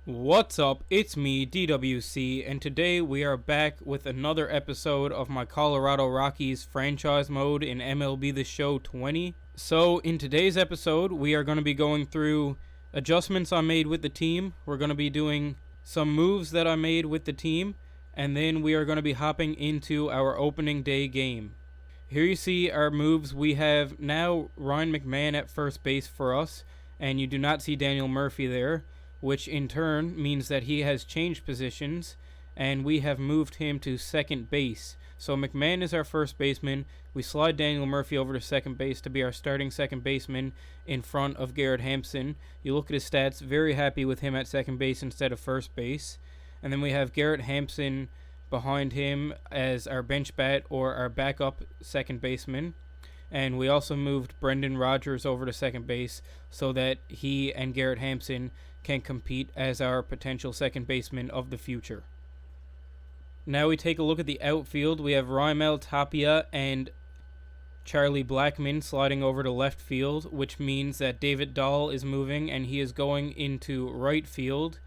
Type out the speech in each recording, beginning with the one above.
What's up? It's me, D.W.C, and today we are back with another episode of my Colorado Rockies franchise mode in MLB The Show 20. So, in today's episode, we are going to be going through adjustments I made with the team. We're going to be doing some moves that I made with the team, and then we are going to be hopping into our opening day game. Here you see our moves. We have now Ryan McMahon at first base for us, and you do not see Daniel Murphy there, which in turn means that he has changed positions, and we have moved him to second base. So McMahon is our first baseman. We slide Daniel Murphy over to second base to be our starting second baseman in front of Garrett Hampson. You look at his stats, very happy with him at second base instead of first base. And then we have Garrett Hampson behind him as our bench bat or our backup second baseman. And we also moved Brendan Rodgers over to second base so that he and Garrett Hampson can compete as our potential second baseman of the future. Now we take a look at the outfield. We have Raimel Tapia and Charlie Blackmon sliding over to left field, which means that David Dahl is moving and he is going into right field.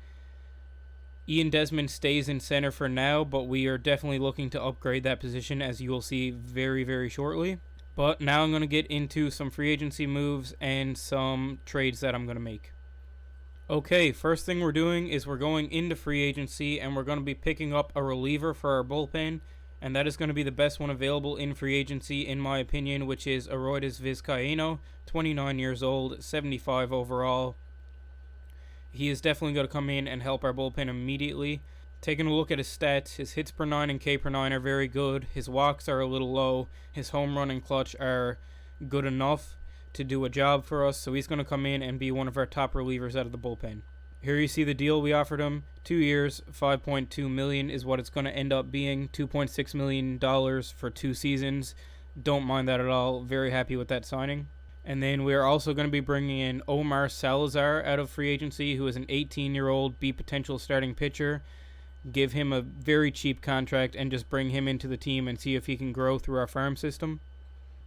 Ian Desmond stays in center for now, but we are definitely looking to upgrade that position, as you will see very, very shortly. But now I'm going to get into some free agency moves and some trades that I'm going to make. Okay, first thing we're doing is we're going into free agency and we're going to be picking up a reliever for our bullpen, and that is going to be the best one available in free agency in my opinion, which is Aroldis Vizcaino, 29 years old, 75 overall. He is definitely going to come in and help our bullpen immediately. Taking a look at his stats, his hits per 9 and K per 9 are very good. His walks are a little low. His home run and clutch are good enough to do a job for us, so he's going to come in and be one of our top relievers out of the bullpen. Here you see the deal we offered him. 2 years, $5.2 million is what it's going to end up being. $2.6 million for 2 seasons. Don't mind that at all. Very happy with that signing. And then we are also going to be bringing in Omar Salazar out of free agency, who is an 18-year-old be potential starting pitcher. Give him a very cheap contract and just bring him into the team and see if he can grow through our farm system.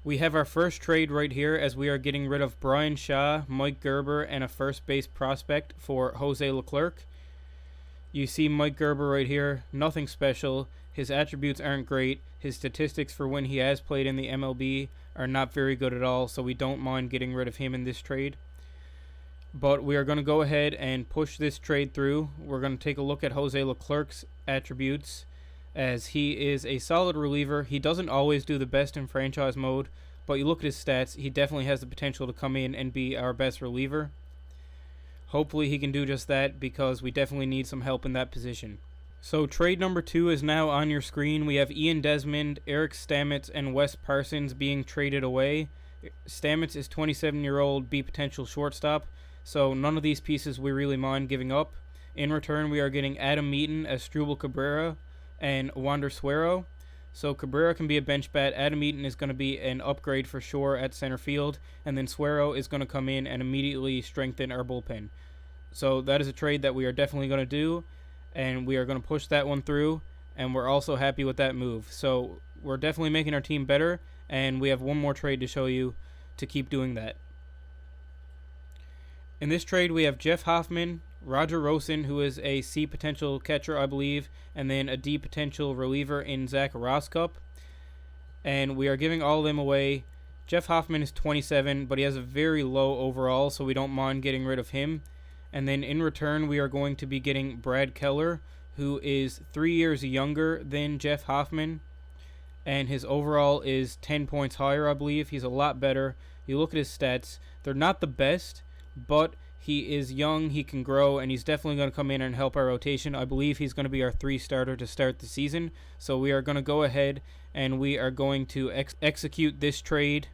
We have our first trade right here, as we are getting rid of Brian Shaw, Mike Gerber, and a first base prospect for Jose Leclerc. You see Mike Gerber right here, nothing special. His attributes aren't great. His statistics for when he has played in the MLB are not very good at all, so we don't mind getting rid of him in this trade. But we are going to go ahead and push this trade through. We're going to take a look at Jose Leclerc's attributes, as he is a solid reliever. He doesn't always do the best in franchise mode, but you look at his stats, he definitely has the potential to come in and be our best reliever. Hopefully he can do just that, because we definitely need some help in that position. So trade number 2 is now on your screen. We have Ian Desmond, Eric Stamets, and Wes Parsons being traded away. Stamets is 27-year-old be potential shortstop, so none of these pieces we really mind giving up. In return, we are getting Adam Eaton as Struble Cabrera and Wander Suero. So Cabrera can be a bench bat. Adam Eaton is going to be an upgrade for sure at center field, and then Suero is going to come in and immediately strengthen our bullpen. So that is a trade that we are definitely going to do, and we are going to push that one through, and we're also happy with that move. So we're definitely making our team better, and we have one more trade to show you to keep doing that. In this trade, we have Jeff Hoffman, Roger Rosen, who is a C potential catcher, I believe, and then a D potential reliever in Zach Roskup. And we are giving all of them away. Jeff Hoffman is 27, but he has a very low overall, so we don't mind getting rid of him. And then in return, we are going to be getting Brad Keller, who is 3 years younger than Jeff Hoffman, and his overall is 10 points higher, I believe. He's a lot better. You look at his stats, they're not the best, but he is young, he can grow, and he's definitely going to come in and help our rotation. I believe he's going to be our 3 starter to start the season. So we are going to go ahead and we are going to execute this trade.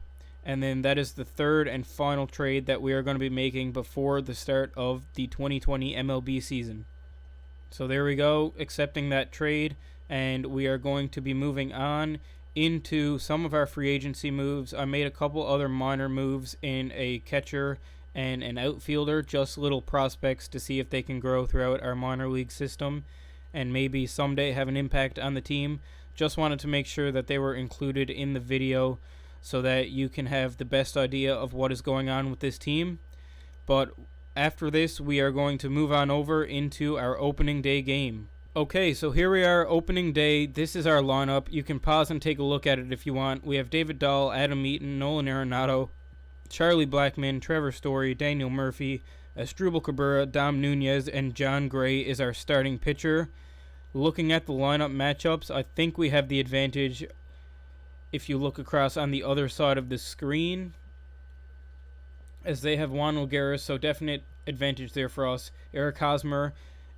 And then that is the third and final trade that we are going to be making before the start of the 2020 MLB season. So there we go, accepting that trade. And we are going to be moving on into some of our free agency moves. I made a couple other minor moves in a catcher and an outfielder, just little prospects to see if they can grow throughout our minor league system and maybe someday have an impact on the team. Just wanted to make sure that they were included in the video so that you can have the best idea of what is going on with this team. But After this, we are going to move on over into our opening day game. Okay, so here we are, opening day. This is our lineup. You can pause and take a look at it if you want. We have David Dahl, Adam Eaton, Nolan Arenado, Charlie Blackmon, Trevor Story, Daniel Murphy, Asdrubal Cabrera, Dom Nunez, and John Gray is our starting pitcher. Looking at the lineup matchups, I think we have the advantage if you look across on the other side of the screen, as they have Juan Nogueira, so definite advantage there for us. Eric Hosmer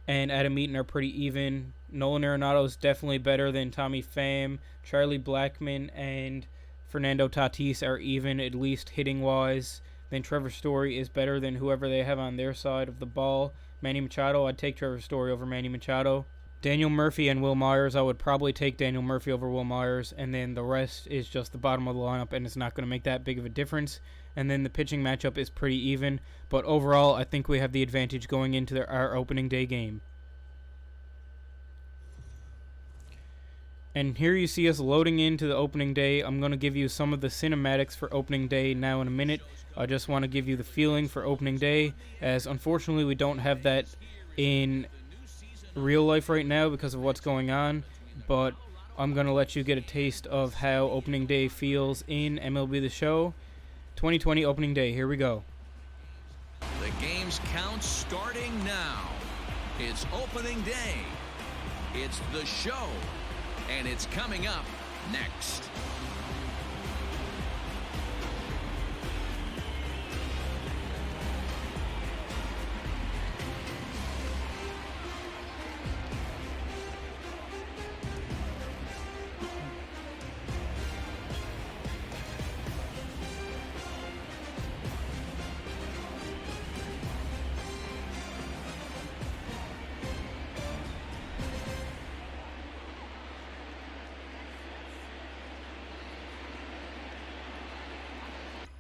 and Adam Eaton are pretty even. Nolan Arenado is definitely better than Tommy Pham. Charlie Blackmon and Fernando Tatis are even, at least hitting-wise. Then Trevor Story is better than whoever they have on their side of the ball. Manny Machado, I'd take Trevor Story over Manny Machado. Daniel Murphy and Will Myers, I would probably take Daniel Murphy over Will Myers. And then the rest is just the bottom of the lineup, and it's not going to make that big of a difference. And then the pitching matchup is pretty even. But overall, I think we have the advantage going into our opening day game. And here you see us loading into the opening day. I'm going to give you some of the cinematics for opening day now in a minute. I just want to give you the feeling for opening day, as unfortunately we don't have that in real life right now because of what's going on. But I'm going to let you get a taste of how opening day feels in MLB The Show. 2020 opening day. Here we go. The game's count starting now. It's opening day. It's the show. And it's coming up next.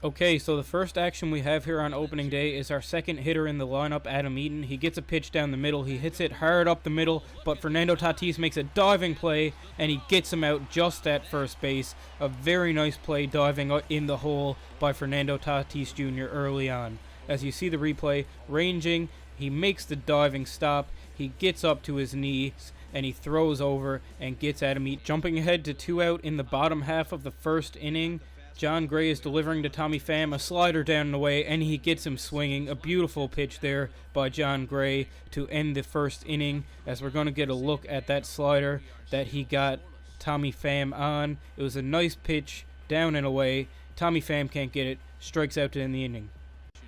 Okay, so the first action we have here on opening day is our second hitter in the lineup, Adam Eaton. He gets a pitch down the middle. He hits it hard up the middle, but Fernando Tatis makes a diving play, and he gets him out just at first base. A very nice play diving in the hole by Fernando Tatis Jr. early on. As you see the replay, ranging, he makes the diving stop. He gets up to his knees, and he throws over and gets Adam Eaton. Jumping ahead to 2 out in the bottom half of the first inning, John Gray is delivering to Tommy Pham a slider down and away, and he gets him swinging. A beautiful pitch there by John Gray to end the first inning, as we're going to get a look at that slider that he got Tommy Pham on. It was a nice pitch down and away. Tommy Pham can't get it. Strikes out to end the inning.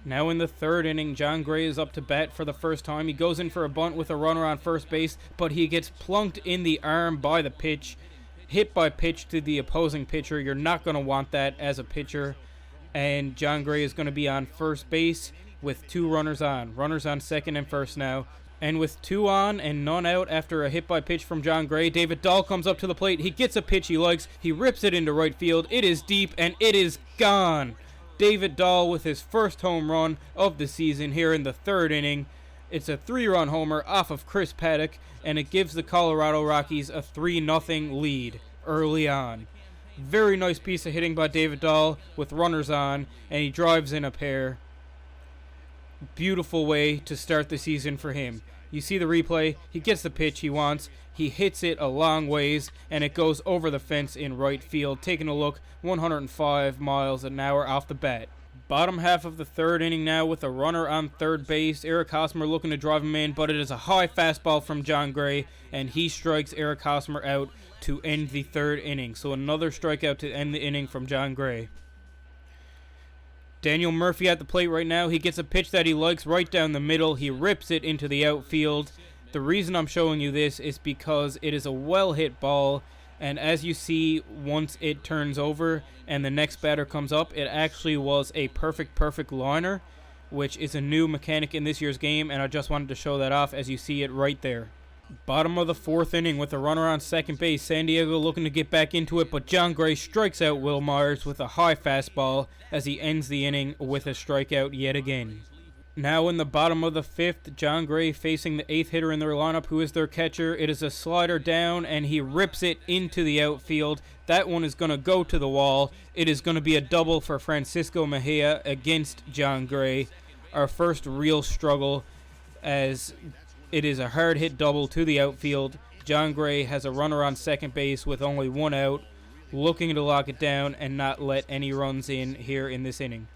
Now in the third inning, John Gray is up to bat for the first time. He goes in for a bunt with a runner on first base, but he gets plunked in the arm by the pitch. Hit by pitch to the opposing pitcher. You're not going to want that as a pitcher. And John Gray is going to be on first base with 2 runners on. Runners on second and first now. And with 2 on and none out after a hit by pitch from John Gray, David Dahl comes up to the plate. He gets a pitch he likes. He rips it into right field. It is deep and it is gone. David Dahl with his first home run of the season here in the third inning. It's a 3-run homer off of Chris Paddock, and it gives the Colorado Rockies a 3-0 lead early on. Very nice piece of hitting by David Dahl with runners on, and he drives in a pair. Beautiful way to start the season for him. You see the replay. He gets the pitch he wants. He hits it a long ways, and it goes over the fence in right field. Taking a look, 105 miles an hour off the bat. Bottom half of the third inning now with a runner on third base. Eric Hosmer looking to drive him in, but it is a high fastball from John Gray, and he strikes Eric Hosmer out to end the third inning. So another strikeout to end the inning from John Gray. Daniel Murphy at the plate right now. He gets a pitch that he likes right down the middle. He rips it into the outfield. The reason I'm showing you this is because it is a well-hit ball. And as you see, once it turns over and the next batter comes up, it actually was a perfect liner, which is a new mechanic in this year's game, and I just wanted to show that off as you see it right there. Bottom of the fourth inning with a runner on second base. San Diego looking to get back into it, but John Gray strikes out Will Myers with a high fastball as he ends the inning with a strikeout yet again. Now in the bottom of the fifth, John Gray facing the 8th hitter in their lineup, who is their catcher. It is a slider down, and he rips it into the outfield. That one is going to go to the wall. It is going to be a double for Francisco Mejia against John Gray. our first real struggle, as it is a hard hit double to the outfield. John Gray has a runner on second base with only one out, looking to lock it down and not let any runs in here in this inning.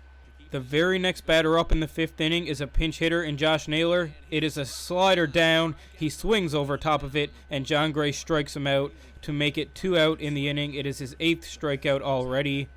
The very next batter up in the 5th inning is a pinch hitter in Josh Naylor. It is a slider down. He swings over top of it, and John Gray strikes him out to make it 2 out in the inning. It is his 8th strikeout already.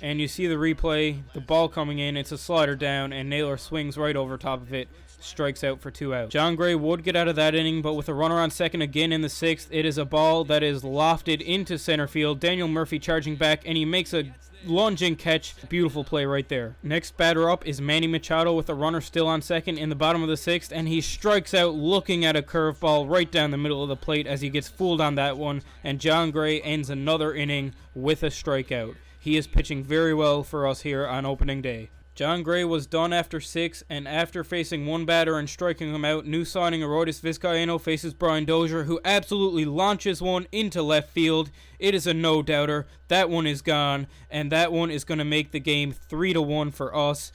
And you see the replay, the ball coming in, it's a slider down, and Naylor swings right over top of it, strikes out for 2 outs. John Gray would get out of that inning, but with a runner on second again in the 6th, it is a ball that is lofted into center field. Daniel Murphy charging back, and he makes a lunging catch. Beautiful play right there. Next batter up is Manny Machado with a runner still on second in the bottom of the 6th, and he strikes out looking at a curveball right down the middle of the plate as he gets fooled on that one, and John Gray ends another inning with a strikeout. He is pitching very well for us here on opening day. John Gray was done after 6, and after facing one batter and striking him out, new signing Aroldis Vizcaíno faces Brian Dozier, who absolutely launches one into left field. It is a no-doubter. That one is gone, and that one is going to make the game 3-1 for us.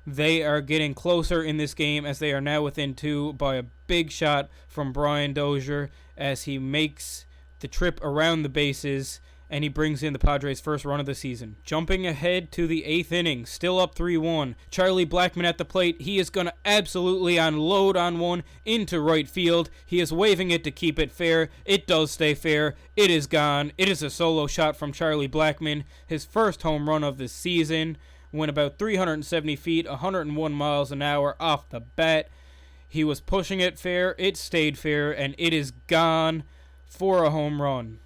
They are getting closer in this game as they are now within 2 by a big shot from Brian Dozier as he makes the trip around the bases, and he brings in the Padres' first run of the season. Jumping ahead to the 8th inning, still up 3-1. Charlie Blackmon at the plate. He is going to absolutely unload on one into right field. He is waving it to keep it fair. It does stay fair. It is gone. It is a solo shot from Charlie Blackmon. His first home run of the season. Went about 370 feet, 101 miles an hour off the bat. He was pushing it fair. It stayed fair, and it is gone for a home run.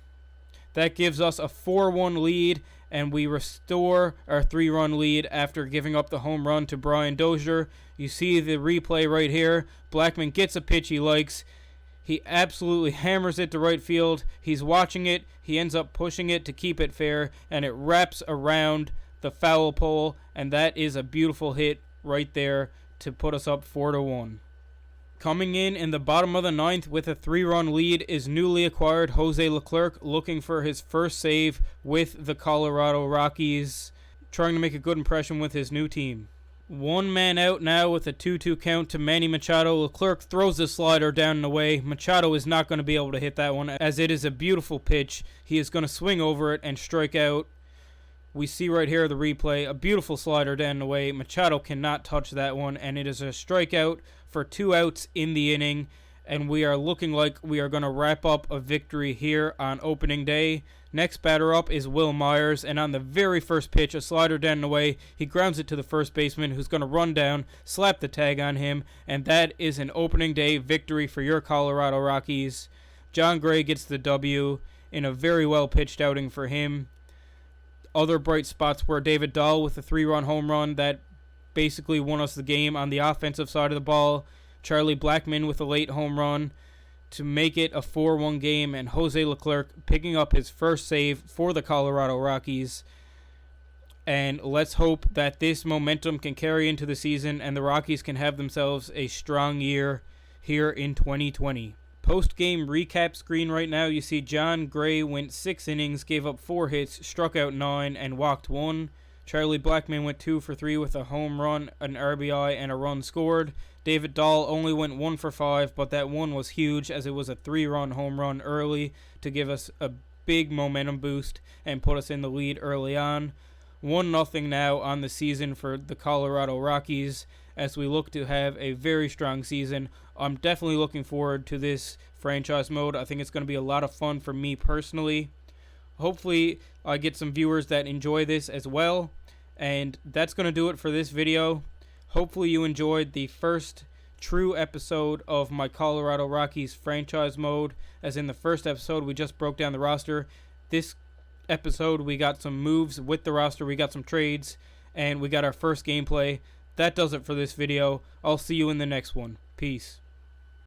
That gives us a 4-1 lead, and we restore our 3-run lead after giving up the home run to Brian Dozier. You see the replay right here. Blackmon gets a pitch he likes. He absolutely hammers it to right field. He's watching it. He ends up pushing it to keep it fair, and it wraps around the foul pole, and that is a beautiful hit right there to put us up 4-1. Coming in the bottom of the 9th with a 3-run lead is newly acquired Jose Leclerc, looking for his first save with the Colorado Rockies, trying to make a good impression with his new team. One man out now with a 2-2 count to Manny Machado. Leclerc throws the slider down and away. Machado is not going to be able to hit that one as it is a beautiful pitch. He is going to swing over it and strike out. We see right here the replay, a beautiful slider down and away. Machado cannot touch that one, and it is a strikeout for 2 outs in the inning, and we are looking like we are going to wrap up a victory here on opening day. Next batter up is Will Myers, and on the very first pitch, a slider down and away, he grounds it to the first baseman, who's going to run down, slap the tag on him, and that is an opening day victory for your Colorado Rockies. John Gray gets the W in a very well pitched outing for him. Other bright spots were David Dahl with a 3-run home run that basically won us the game on the offensive side of the ball. Charlie Blackmon with a late home run to make it a 4-1 game, and Jose Leclerc picking up his first save for the Colorado Rockies. And let's hope that this momentum can carry into the season and the Rockies can have themselves a strong year here in 2020. Post-game recap screen right now, you see John Gray went 6 innings, gave up 4 hits, struck out 9, and walked 1. Charlie Blackmon went 2 for 3 with a home run, an RBI, and a run scored. David Dahl only went 1 for 5, but that one was huge as it was a 3-run home run early to give us a big momentum boost and put us in the lead early on. 1-0 now on the season for the Colorado Rockies as we look to have a very strong season. I'm definitely looking forward to this franchise mode. I think it's going to be a lot of fun for me personally. Hopefully I get some viewers that enjoy this as well. And that's going to do it for this video. Hopefully you enjoyed the first true episode of my Colorado Rockies franchise mode. As in the first episode, we just broke down the roster. This episode, we got some moves with the roster. We got some trades. And we got our first gameplay. That does it for this video. I'll see you in the next one. Peace.